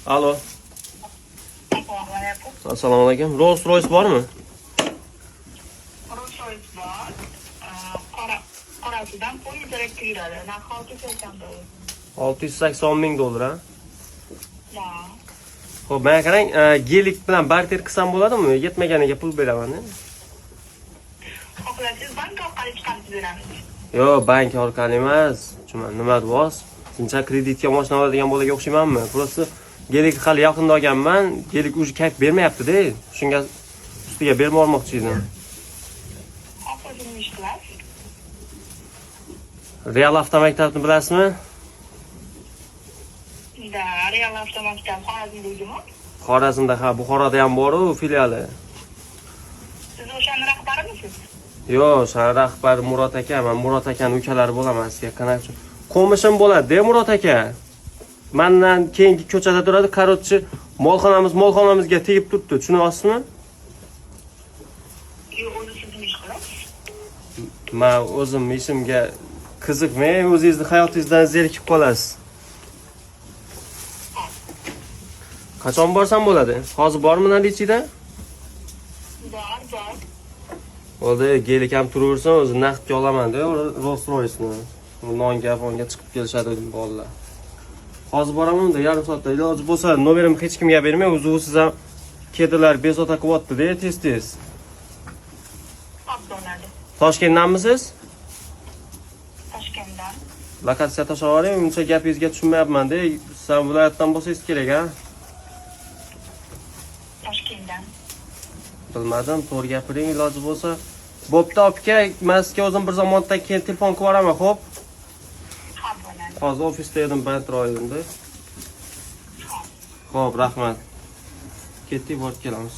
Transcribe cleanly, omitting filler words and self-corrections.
Alo. Assalomu Assalomu alaykum. Rolls Royce bormi? Rolls-Royce bor. Qorasidan poyezd direktor yuradi. Narxi 680 dollar. 680 ming dollar, ha? Da. Xo'p, mana qarang, gelik bilan barter qilsam bo'ladimi? Yetmaganiga pul beraman. Xohlasangiz bank orqali chiqarib beramiz. Yo, bank orqali emas. Nima deysiz? Sincha kreditga mashina oladigan bolaga o'xshaymanmi? Просто gelik hali yaqinda olganman. Gelik уже kayf bermayapti-da. Shunga ustiga bermoqchi edim. Hozir nima ish qilasiz? Real avtomaktabni bilasizmi? Da, Real avtomaktab Xorazmdagimi? Xorazmda, ha, Buxoroda ham bor-ku filiali. Siz o'shaning rahbarimisiz? Yo, san rahbar Murod aka, men Murod akaning ukalari bo'laman sizga qanaqachi. Qo'mishim bo'ladi-da Murod aka. Mendan keyingi ko'chada turadi, qarorchi molxonamizga tegib turibdi, tushunyapsizmi? Yo'q, o'zi siz nima ish qilasiz? Men o'zim ishimga qiziqmay, o'zingizni hayotingizdan zerikib qolasiz. Qachon borsam bo'ladi? Hozir bormi nalichida? Bor. Bo'ldi, gelik ham turaversin, o'zi naqdga olaman-da Rolls Royce'ni. Nonga chiqib kelishadi bolalar. Hozir boraman-da, yarim soatda iloji bo'lsa, nomerimni hech kimga bermay, o'zi siz ham kedilar bezovta qilyapti-da, tez. Obdonadi. Toshkentdanmisiz? Toshkentdan. Lokatsiya tashavering, uncha gapingizga tushunmayapman-da. Siz viloyatdan bo'lsangiz kerak, ha? Toshkentdan. Bilmadim, to'g'ri gapiring, iloji bo'lsa. Bo'pti, aka, men sizga o'zim bir zamondan keyin telefon qilib yuboraman, xo'p? Ha, bo'ladi. Hozir ofisda edim, bantra edimda. Xo'p, rahmat. Ketdik, borib kelamiz.